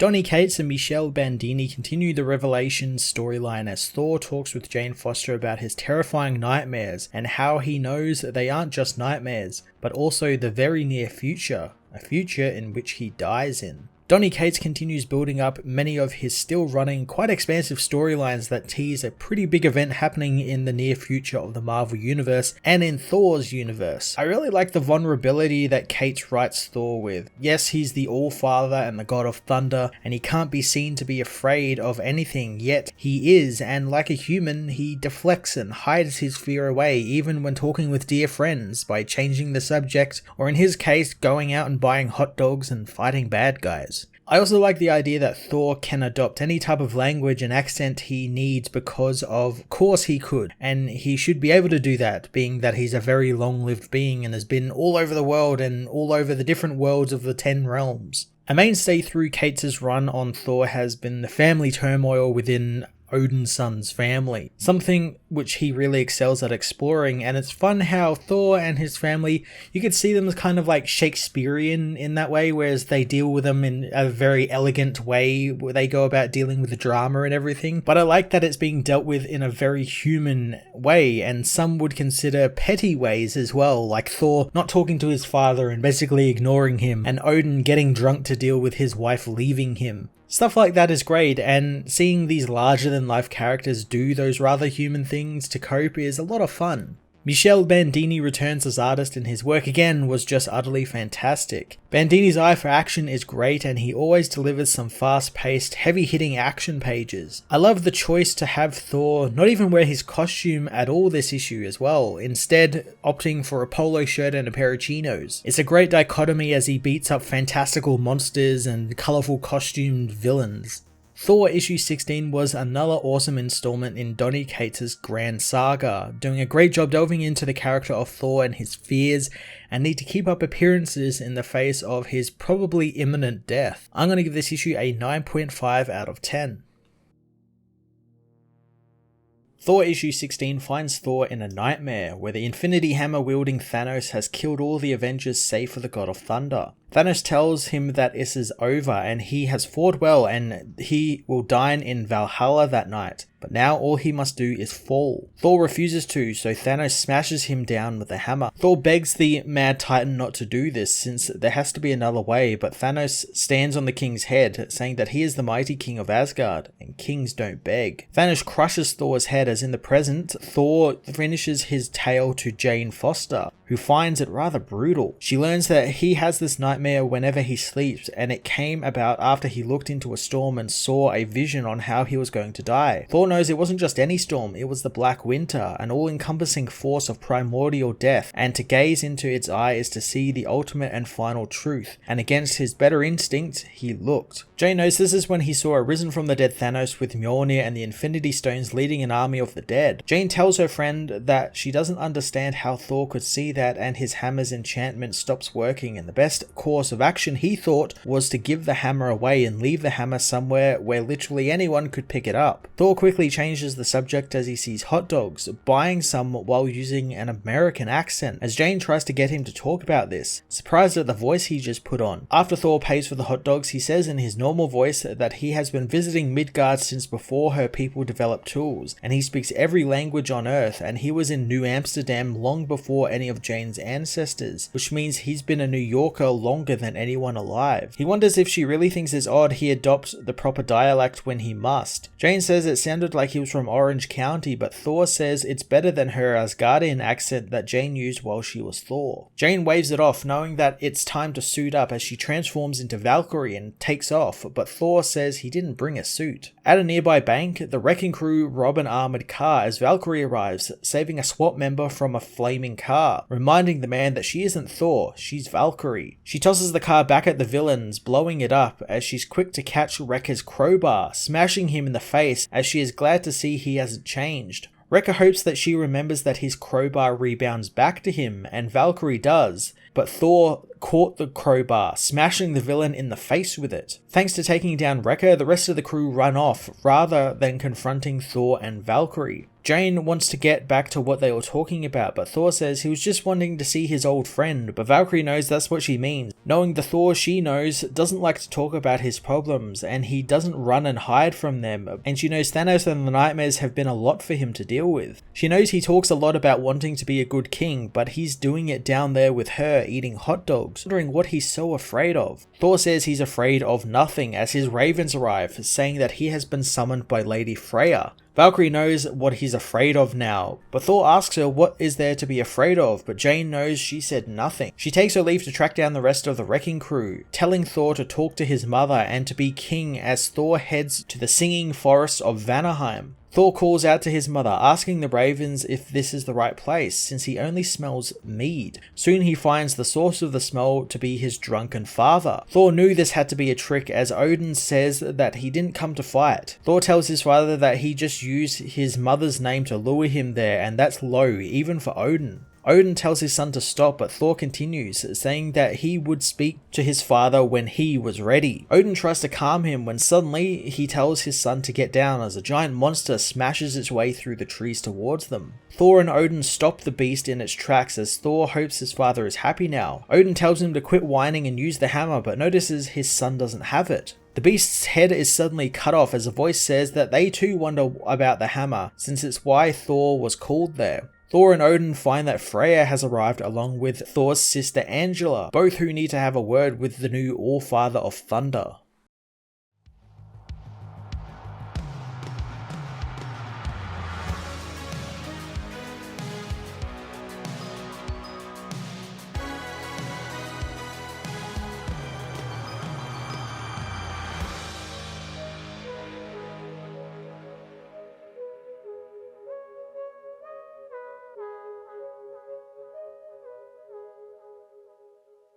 Donny Cates and Michelle Bandini continue the Revelations storyline as Thor talks with Jane Foster about his terrifying nightmares and how he knows that they aren't just nightmares, but also the very near future, a future in which he dies in. Donny Cates continues building up many of his still running, quite expansive storylines that tease a pretty big event happening in the near future of the Marvel Universe and in Thor's universe. I really like the vulnerability that Cates writes Thor with. Yes, he's the All-Father and the God of Thunder, and he can't be seen to be afraid of anything, yet he is, and like a human, he deflects and hides his fear away, even when talking with dear friends, by changing the subject, or in his case, going out and buying hot dogs and fighting bad guys. I also like the idea that Thor can adopt any type of language and accent he needs because of course he could, and he should be able to do that, being that he's a very long-lived being and has been all over the world and all over the different worlds of the 10 realms. A mainstay through Cates' run on Thor has been the family turmoil within Odin's son's family, something which he really excels at exploring, and it's fun how Thor and his family, you could see them as kind of like Shakespearean in that way, whereas they deal with them in a very elegant way where they go about dealing with the drama and everything, but I like that it's being dealt with in a very human way, and some would consider petty ways as well, like Thor not talking to his father and basically ignoring him, and Odin getting drunk to deal with his wife leaving him. Stuff like that is great, and seeing these larger-than-life characters do those rather human things to cope is a lot of fun. Michelle Bandini returns as artist, and his work again was just utterly fantastic. Bandini's eye for action is great, and he always delivers some fast-paced, heavy-hitting action pages. I love the choice to have Thor not even wear his costume at all this issue as well, instead opting for a polo shirt and a pair of chinos. It's a great dichotomy as he beats up fantastical monsters and colourful costumed villains. Thor issue 16 was another awesome installment in Donny Cates' grand saga, doing a great job delving into the character of Thor and his fears and need to keep up appearances in the face of his probably imminent death. I'm going to give this issue a 9.5 out of 10. Thor issue 16 finds Thor in a nightmare where the Infinity Hammer wielding Thanos has killed all the Avengers save for the God of Thunder. Thanos tells him that this is over and he has fought well and he will dine in Valhalla that night. But now all he must do is fall. Thor refuses to, so Thanos smashes him down with a hammer. Thor begs the Mad Titan not to do this since there has to be another way, but Thanos stands on the king's head, saying that he is the mighty king of Asgard, and kings don't beg. Thanos crushes Thor's head as in the present, Thor finishes his tale to Jane Foster, who finds it rather brutal. She learns that he has this nightmare whenever he sleeps, and it came about after he looked into a storm and saw a vision on how he was going to die. Thor knows it wasn't just any storm, it was the Black Winter, an all-encompassing force of primordial death, and to gaze into its eye is to see the ultimate and final truth, and against his better instinct, he looked. Jane knows this is when he saw a risen from the dead Thanos with Mjolnir and the Infinity Stones leading an army of the dead. Jane tells her friend that she doesn't understand how Thor could see that and his hammer's enchantment stops working, and the best course of action he thought was to give the hammer away and leave the hammer somewhere where literally anyone could pick it up. Thor quickly changes the subject as he sees hot dogs, buying some while using an American accent, as Jane tries to get him to talk about this, surprised at the voice he just put on. After Thor pays for the hot dogs, he says in his normal voice that he has been visiting Midgard since before her people developed tools, and he speaks every language on Earth, and he was in New Amsterdam long before any of Jane's ancestors, which means he's been a New Yorker longer than anyone alive. He wonders if she really thinks it's odd he adopts the proper dialect when he must. Jane says it sounded like he was from Orange County, but Thor says it's better than her Asgardian accent that Jane used while she was Thor. Jane waves it off, knowing that it's time to suit up as she transforms into Valkyrie and takes off, but Thor says he didn't bring a suit. At a nearby bank, the wrecking crew rob an armored car as Valkyrie arrives, saving a SWAT member from a flaming car, reminding the man that she isn't Thor, she's Valkyrie. She tosses the car back at the villains, blowing it up as she's quick to catch Wrecker's crowbar, smashing him in the face as she is glad to see he hasn't changed. Wrecker hopes that she remembers that his crowbar rebounds back to him, and Valkyrie does, but Thor caught the crowbar, smashing the villain in the face with it. Thanks to taking down Wrecker, the rest of the crew run off, rather than confronting Thor and Valkyrie. Jane wants to get back to what they were talking about, but Thor says he was just wanting to see his old friend, but Valkyrie knows that's what she means, knowing the Thor she knows doesn't like to talk about his problems, and he doesn't run and hide from them, and she knows Thanos and the Nightmares have been a lot for him to deal with. She knows he talks a lot about wanting to be a good king, but he's doing it down there with her eating hot dogs, wondering what he's so afraid of. Thor says he's afraid of nothing as his ravens arrive, saying that he has been summoned by Lady Freya. Valkyrie knows what he's afraid of now, but Thor asks her what is there to be afraid of, but Jane knows she said nothing. She takes her leave to track down the rest of the wrecking crew, telling Thor to talk to his mother and to be king as Thor heads to the singing forests of Vanaheim. Thor calls out to his mother, asking the ravens if this is the right place, since he only smells mead. Soon he finds the source of the smell to be his drunken father. Thor knew this had to be a trick, as Odin says that he didn't come to fight. Thor tells his father that he just used his mother's name to lure him there, and that's low, even for Odin. Odin tells his son to stop, but Thor continues, saying that he would speak to his father when he was ready. Odin tries to calm him when suddenly he tells his son to get down as a giant monster smashes its way through the trees towards them. Thor and Odin stop the beast in its tracks as Thor hopes his father is happy now. Odin tells him to quit whining and use the hammer, but notices his son doesn't have it. The beast's head is suddenly cut off as a voice says that they too wonder about the hammer, since it's why Thor was called there. Thor and Odin find that Freya has arrived along with Thor's sister Angela, both who need to have a word with the new All-Father of Thunder.